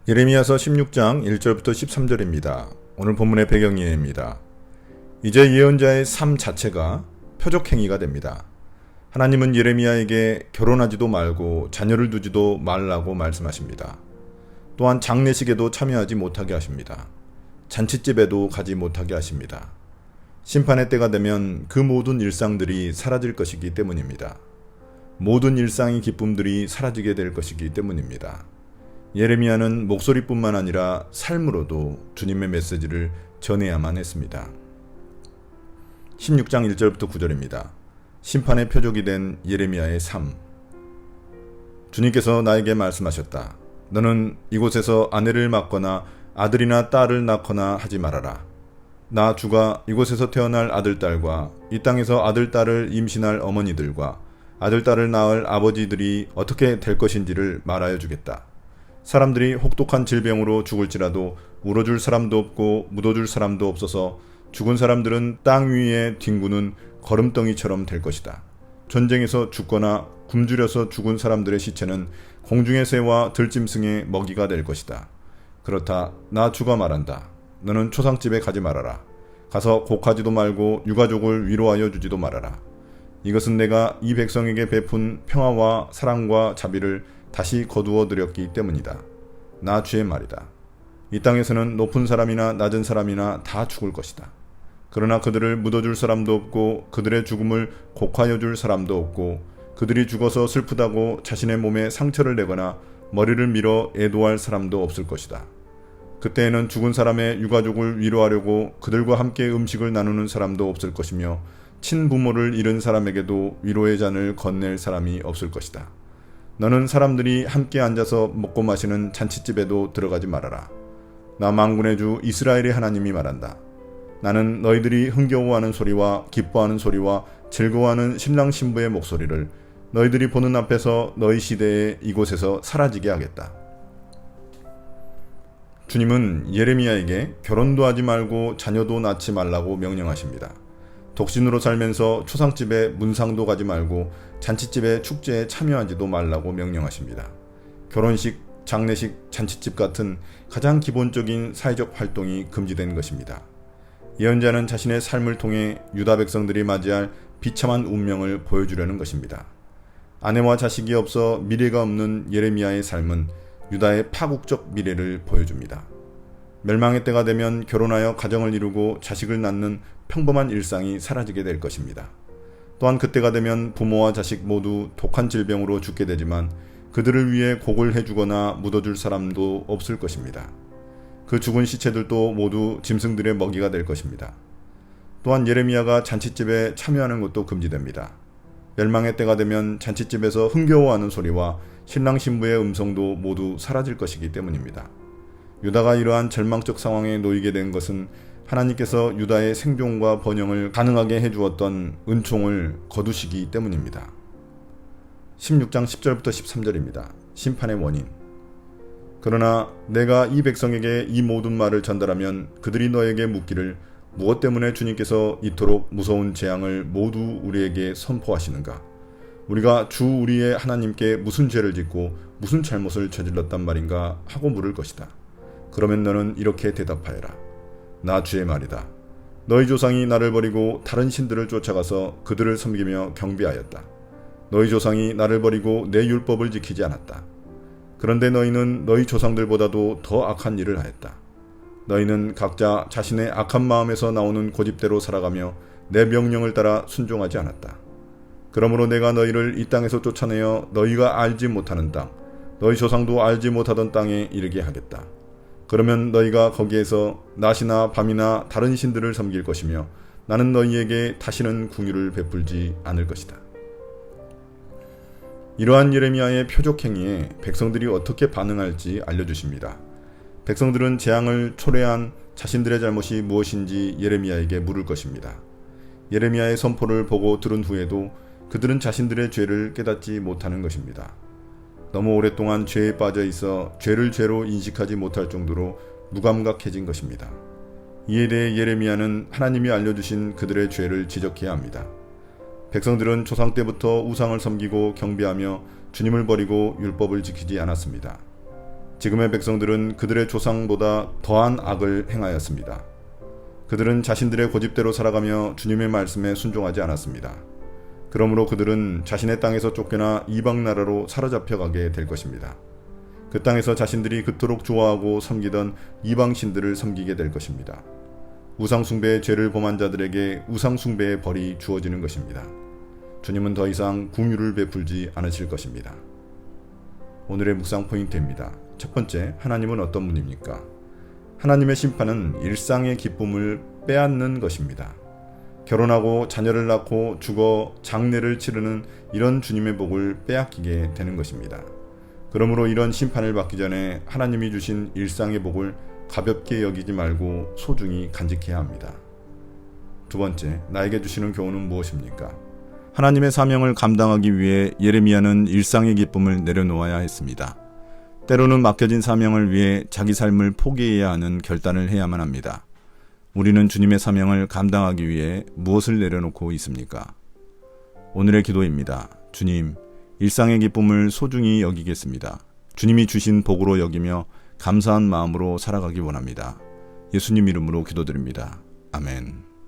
예레미야서 16장 1절부터 13절입니다. 오늘 본문의 배경이입니다. 이제 예언자의 삶 자체가 표적행위가 됩니다. 하나님은 예레미야에게 결혼하지도 말고 자녀를 두지도 말라고 말씀하십니다. 또한 장례식에도 참여하지 못하게 하십니다. 잔치집에도 가지 못하게 하십니다. 심판의 때가 되면 그 모든 일상들이 사라질 것이기 때문입니다. 모든 일상의 기쁨들이 사라지게 될 것이기 때문입니다. 예레미야는 목소리뿐만 아니라 삶으로도 주님의 메시지를 전해야만 했습니다. 16장 1절부터 9절입니다. 심판의 표적이 된 예레미야의 삶. 주님께서 나에게 말씀하셨다. 너는 이곳에서 아내를 맡거나 아들이나 딸을 낳거나 하지 말아라. 나 주가 이곳에서 태어날 아들딸과 이 땅에서 아들딸을 임신할 어머니들과 아들딸을 낳을 아버지들이 어떻게 될 것인지를 말하여 주겠다. 사람들이 혹독한 질병으로 죽을지라도 울어줄 사람도 없고 묻어줄 사람도 없어서 죽은 사람들은 땅 위에 뒹구는 거름덩이처럼 될 것이다. 전쟁에서 죽거나 굶주려서 죽은 사람들의 시체는 공중의 새와 들짐승의 먹이가 될 것이다. 그렇다. 나 주가 말한다. 너는 초상집에 가지 말아라. 가서 곡하지도 말고 유가족을 위로하여 주지도 말아라. 이것은 내가 이 백성에게 베푼 평화와 사랑과 자비를 다시 거두어 드렸기 때문이다. 나 주의 말이다. 이 땅에서는 높은 사람이나 낮은 사람이나 다 죽을 것이다. 그러나 그들을 묻어줄 사람도 없고 그들의 죽음을 곡하여 줄 사람도 없고 그들이 죽어서 슬프다고 자신의 몸에 상처를 내거나 머리를 밀어 애도할 사람도 없을 것이다. 그때에는 죽은 사람의 유가족을 위로하려고 그들과 함께 음식을 나누는 사람도 없을 것이며 친부모를 잃은 사람에게도 위로의 잔을 건넬 사람이 없을 것이다. 너는 사람들이 함께 앉아서 먹고 마시는 잔치집에도 들어가지 말아라. 나 만군의 주 이스라엘의 하나님이 말한다. 나는 너희들이 흥겨워하는 소리와 기뻐하는 소리와 즐거워하는 신랑 신부의 목소리를 너희들이 보는 앞에서 너희 시대에 이곳에서 사라지게 하겠다. 주님은 예레미야에게 결혼도 하지 말고 자녀도 낳지 말라고 명령하십니다. 독신으로 살면서 초상집에 문상도 가지 말고 잔치집에 축제에 참여하지도 말라고 명령하십니다. 결혼식, 장례식, 잔치집 같은 가장 기본적인 사회적 활동이 금지된 것입니다. 예언자는 자신의 삶을 통해 유다 백성들이 맞이할 비참한 운명을 보여주려는 것입니다. 아내와 자식이 없어 미래가 없는 예레미야의 삶은 유다의 파국적 미래를 보여줍니다. 멸망의 때가 되면 결혼하여 가정을 이루고 자식을 낳는 평범한 일상이 사라지게 될 것입니다. 또한 그때가 되면 부모와 자식 모두 독한 질병으로 죽게 되지만 그들을 위해 곡을 해주거나 묻어줄 사람도 없을 것입니다. 그 죽은 시체들도 모두 짐승들의 먹이가 될 것입니다. 또한 예레미야가 잔치집에 참여하는 것도 금지됩니다. 멸망의 때가 되면 잔치집에서 흥겨워하는 소리와 신랑 신부의 음성도 모두 사라질 것이기 때문입니다. 유다가 이러한 절망적 상황에 놓이게 된 것은 하나님께서 유다의 생존과 번영을 가능하게 해주었던 은총을 거두시기 때문입니다. 16장 10절부터 13절입니다. 심판의 원인. 그러나 내가 이 백성에게 이 모든 말을 전달하면 그들이 너에게 묻기를 무엇 때문에 주님께서 이토록 무서운 재앙을 모두 우리에게 선포하시는가? 우리가 주 우리의 하나님께 무슨 죄를 짓고 무슨 잘못을 저질렀단 말인가 하고 물을 것이다. 그러면 너는 이렇게 대답하여라. 나 주의 말이다. 너희 조상이 나를 버리고 다른 신들을 쫓아가서 그들을 섬기며 경배하였다. 너희 조상이 나를 버리고 내 율법을 지키지 않았다. 그런데 너희는 너희 조상들보다도 더 악한 일을 하였다. 너희는 각자 자신의 악한 마음에서 나오는 고집대로 살아가며 내 명령을 따라 순종하지 않았다. 그러므로 내가 너희를 이 땅에서 쫓아내어 너희가 알지 못하는 땅, 너희 조상도 알지 못하던 땅에 이르게 하겠다. 그러면 너희가 거기에서 낮이나 밤이나 다른 신들을 섬길 것이며 나는 너희에게 다시는 긍휼을 베풀지 않을 것이다. 이러한 예레미야의 표적행위에 백성들이 어떻게 반응할지 알려주십니다. 백성들은 재앙을 초래한 자신들의 잘못이 무엇인지 예레미야에게 물을 것입니다. 예레미야의 선포를 보고 들은 후에도 그들은 자신들의 죄를 깨닫지 못하는 것입니다. 너무 오랫동안 죄에 빠져 있어 죄를 죄로 인식하지 못할 정도로 무감각해진 것입니다. 이에 대해 예레미야는 하나님이 알려주신 그들의 죄를 지적해야 합니다. 백성들은 조상 때부터 우상을 섬기고 경배하며 주님을 버리고 율법을 지키지 않았습니다. 지금의 백성들은 그들의 조상보다 더한 악을 행하였습니다. 그들은 자신들의 고집대로 살아가며 주님의 말씀에 순종하지 않았습니다. 그러므로 그들은 자신의 땅에서 쫓겨나 이방 나라로 사로잡혀가게 될 것입니다. 그 땅에서 자신들이 그토록 좋아하고 섬기던 이방 신들을 섬기게 될 것입니다. 우상 숭배의 죄를 범한 자들에게 우상 숭배의 벌이 주어지는 것입니다. 주님은 더 이상 긍휼을 베풀지 않으실 것입니다. 오늘의 묵상 포인트입니다. 첫 번째, 하나님은 어떤 분입니까? 하나님의 심판은 일상의 기쁨을 빼앗는 것입니다. 결혼하고 자녀를 낳고 죽어 장례를 치르는 이런 주님의 복을 빼앗기게 되는 것입니다. 그러므로 이런 심판을 받기 전에 하나님이 주신 일상의 복을 가볍게 여기지 말고 소중히 간직해야 합니다. 두 번째, 나에게 주시는 교훈은 무엇입니까? 하나님의 사명을 감당하기 위해 예레미야는 일상의 기쁨을 내려놓아야 했습니다. 때로는 맡겨진 사명을 위해 자기 삶을 포기해야 하는 결단을 해야만 합니다. 우리는 주님의 사명을 감당하기 위해 무엇을 내려놓고 있습니까? 오늘의 기도입니다. 주님, 일상의 기쁨을 소중히 여기겠습니다. 주님이 주신 복으로 여기며 감사한 마음으로 살아가기 원합니다. 예수님 이름으로 기도드립니다. 아멘.